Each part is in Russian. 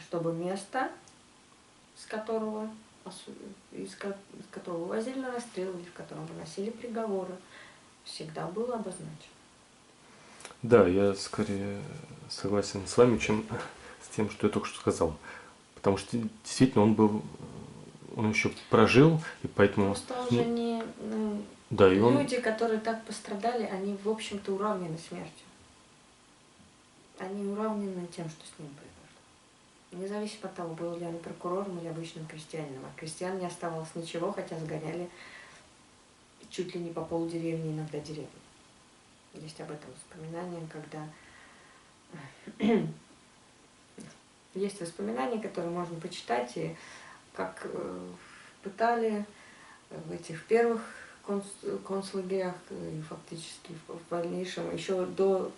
чтобы место, с которого, из которого вывозили на расстрел, или в котором выносили приговоры, всегда было обозначено. Да, я скорее согласен с вами, чем с тем, что я только что сказал. Потому что действительно он еще прожил, и поэтому... Просто уже не... Да, и он... Люди, которые так пострадали, они, в общем-то, уравнены смертью. Они уравнены тем, что с ним произошло. Независимо от того, был ли он прокурором или обычным крестьянином. От крестьян не оставалось ничего, хотя сгоняли чуть ли не по полдеревни, иногда деревни. Есть об этом воспоминания, когда... Есть воспоминания, которые можно почитать, и как пытали в этих первых концлагерях и фактически в дальнейшем, еще до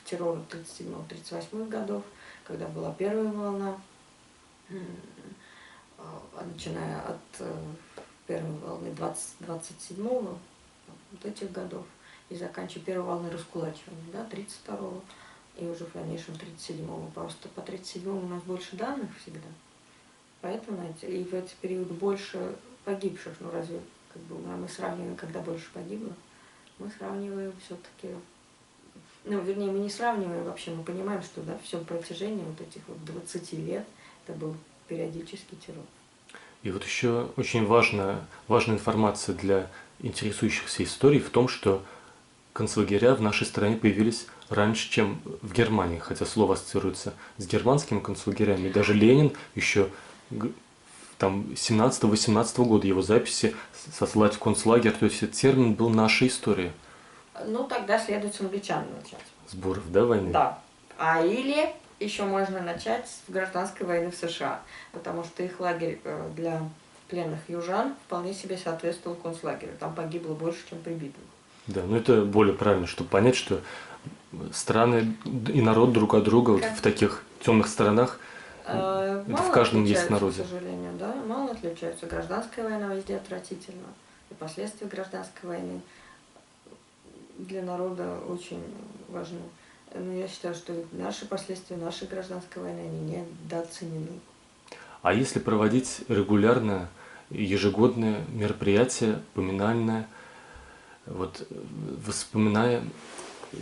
террора 37-38 годов, когда была первая волна, начиная от первой волны 27-го, вот этих годов, и заканчивая первой волны раскулачивания, да, 32-го, и уже в дальнейшем 37-го. Просто по 37-му у нас больше данных всегда. Поэтому, знаете, и в этот период больше погибших. Ну разве как бы мы сравниваем, когда больше погибло? Мы сравниваем все-таки, ну вернее мы не сравниваем вообще, мы понимаем, что да, в всем протяжении вот этих вот 20 лет это был периодический террор. И вот еще очень важная информация для интересующихся историей в том, что концлагеря в нашей стране появились раньше, чем в Германии, хотя слово ассоциируется с германскими концлагерями. И даже Ленин еще там 17-18 года его записи сослать в концлагерь, то есть этот термин был наша история. Ну тогда следует с англичан начать. Сборов, да, войны? Да. А или еще можно начать с гражданской войны в США, потому что их лагерь для пленных южан вполне себе соответствовал концлагерю. Там погибло больше, чем прибитых. Да, но это более правильно, чтобы понять, что страны и народ друг от друга вот в таких темных сторонах, в каждом есть народе. К сожалению, да, мало отличаются. Гражданская война везде отвратительна. И последствия гражданской войны для народа очень важны. Но я считаю, что наши последствия нашей гражданской войны, они недооценены. А если проводить регулярно ежегодное мероприятие, поминальное, вот, вспоминая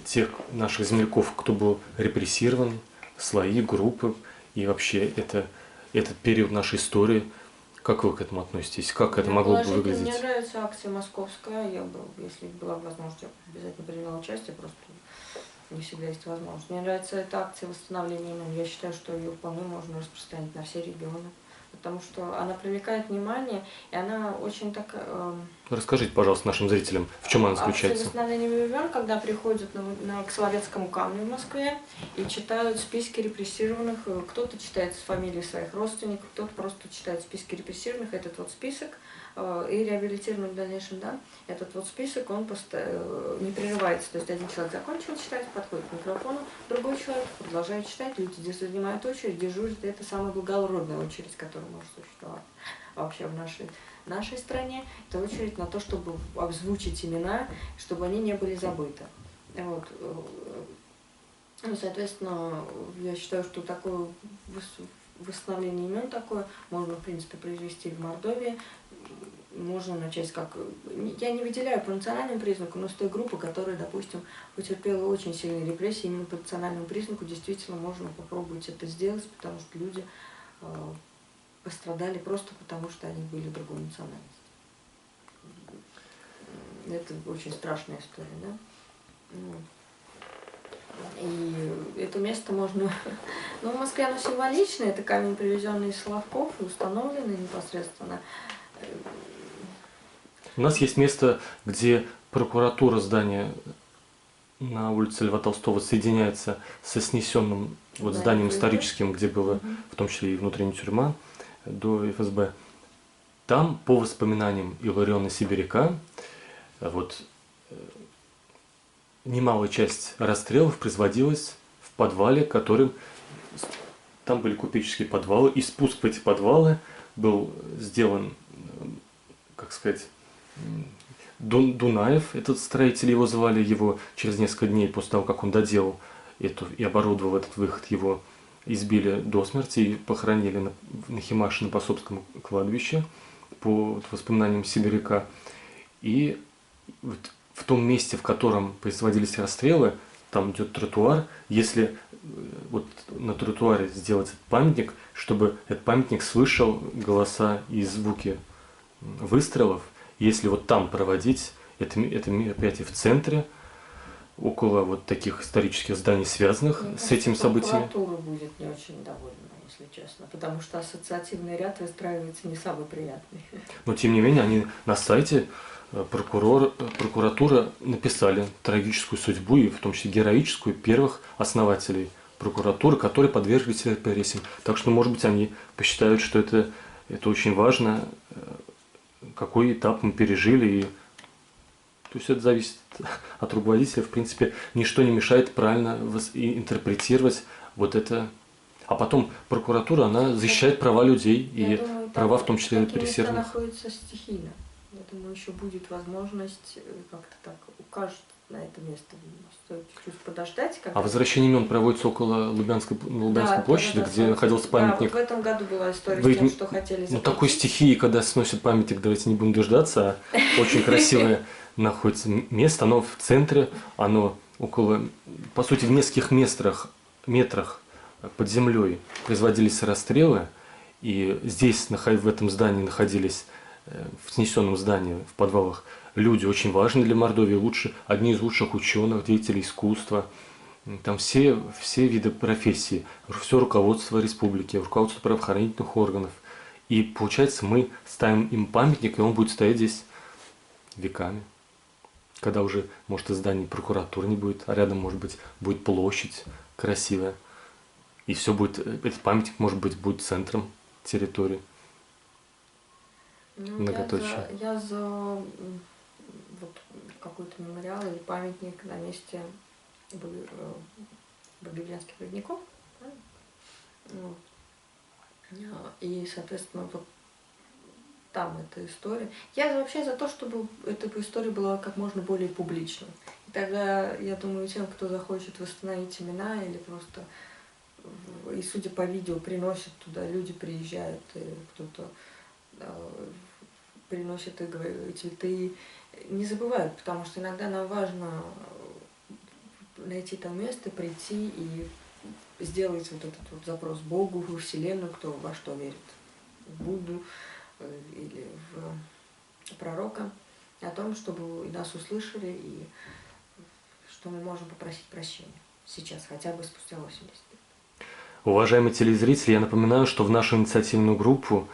тех наших земляков, кто был репрессирован, слои, группы, и вообще этот период нашей истории, как вы к этому относитесь? Как это могло бы выглядеть? Мне нравится акция московская, я бы, если была возможность, я обязательно приняла участие, просто не всегда есть возможность. Мне нравится эта акция восстановления имен, я считаю, что ее вполне можно распространить на все регионы. Потому что она привлекает внимание, и она очень так... Расскажите, пожалуйста, нашим зрителям, в чем она заключается. Восстановление времен, когда приходят к Соловецкому камню в Москве и читают списки репрессированных, кто-то читает фамилии своих родственников, кто-то просто читает списки репрессированных, этот вот список, и реабилитированных в дальнейшем, да, этот вот список, он не прерывается, то есть один человек закончил читать, подходит к микрофону, другой человек продолжает читать, люди здесь занимают очередь, дежурят, это самая благородная очередь, которая может существовать вообще в нашей стране, это очередь на то, чтобы озвучить имена, чтобы они не были забыты. Вот. Ну, соответственно, я считаю, что такое восстановление имен такое можно, в принципе, произвести в Мордовии. Можно начать как... Я не выделяю по национальному признаку, но с той группы, которая, допустим, потерпела очень сильные репрессии, именно по национальному признаку действительно можно попробовать это сделать, потому что люди пострадали просто потому, что они были другой национальности. Это очень страшная история, да? И это место можно... Ну, в Москве оно символичное, это камень, привезенный из Соловков и установленный непосредственно. У нас есть место, где прокуратура здания на улице Льва Толстого соединяется со снесенным вот зданием историческим, где было в том числе и внутренняя тюрьма до ФСБ. Там, по воспоминаниям Иллариона Сибиряка, вот, немалая часть расстрелов производилась в подвале, которым там были купеческие подвалы, и спуск в эти подвалы был сделан, как сказать, Дунаев, этот строитель, его звали, его через несколько дней после того, как он доделал эту и оборудовал этот выход, его избили до смерти и похоронили на Химаше на Посопском кладбище по воспоминаниям сибиряка. И вот в том месте, в котором производились расстрелы, там идет тротуар. Если вот на тротуаре сделать этот памятник, чтобы этот памятник слышал голоса и звуки выстрелов, если вот там проводить это мероприятие в центре, около вот таких исторических зданий, связанных с этим событием. Прокуратура будет не очень довольна, если честно, потому что ассоциативный ряд выстраивается не самый приятный. Но тем не менее, они на сайте прокуратура написали трагическую судьбу, и в том числе героическую, первых основателей прокуратуры, которые подверглись репрессиям. Так что, может быть, они посчитают, что это очень важно, какой этап мы пережили. И то есть это зависит от руководителя. В принципе, ничто не мешает правильно интерпретировать вот это. А потом прокуратура, она защищает права людей и права, в том числе репрессированных. Места находится стихийно. Я думаю, еще будет возможность как-то так укажет на это место. Стоит чуть подождать. А возвращение имен проводится около Лубянской площади, где находился памятник. Да, вот в этом году была история с тем, что хотели запретить. Ну, такой стихии, когда сносят памятник, давайте не будем дождаться. Очень красивое находится место. Оно в центре, оно около, по сути, в нескольких метрах под землей производились расстрелы. И здесь, в этом здании, находились, в снесенном здании, в подвалах, люди очень важные для Мордовии, одни из лучших ученых, деятелей искусства. Там все виды профессий, все руководство республики, руководство правоохранительных органов. И получается, мы ставим им памятник, и он будет стоять здесь веками. Когда уже, может, и зданий прокуратуры не будет, а рядом, может быть, будет площадь красивая. И все будет, этот памятник, может быть, будет центром территории. Ну, Многоточие. я за вот какой-то мемориал или памятник на месте Богоявленских родников. Вот. И, соответственно, вот там эта история. Я вообще за то, чтобы эта история была как можно более публичной. И тогда, я думаю, тем, кто захочет восстановить имена или просто, и судя по видео, приносят туда, люди приезжают, и кто-то приносит и цветы, не забывают, потому что иногда нам важно найти там место, прийти и сделать вот этот вот запрос Богу, во Вселенную, кто во что верит, в Будду или в пророка, о том, чтобы и нас услышали, и что мы можем попросить прощения сейчас, хотя бы спустя 80 лет. Уважаемые телезрители, я напоминаю, что в нашу инициативную группу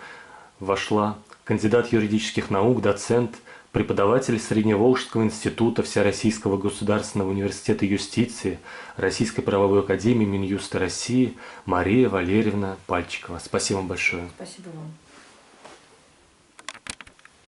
вошла кандидат юридических наук, доцент, преподаватель Средневолжского института Всероссийского государственного университета юстиции Российской правовой академии Минюста России Мария Валерьевна Пальчикова. Спасибо вам большое. Спасибо вам.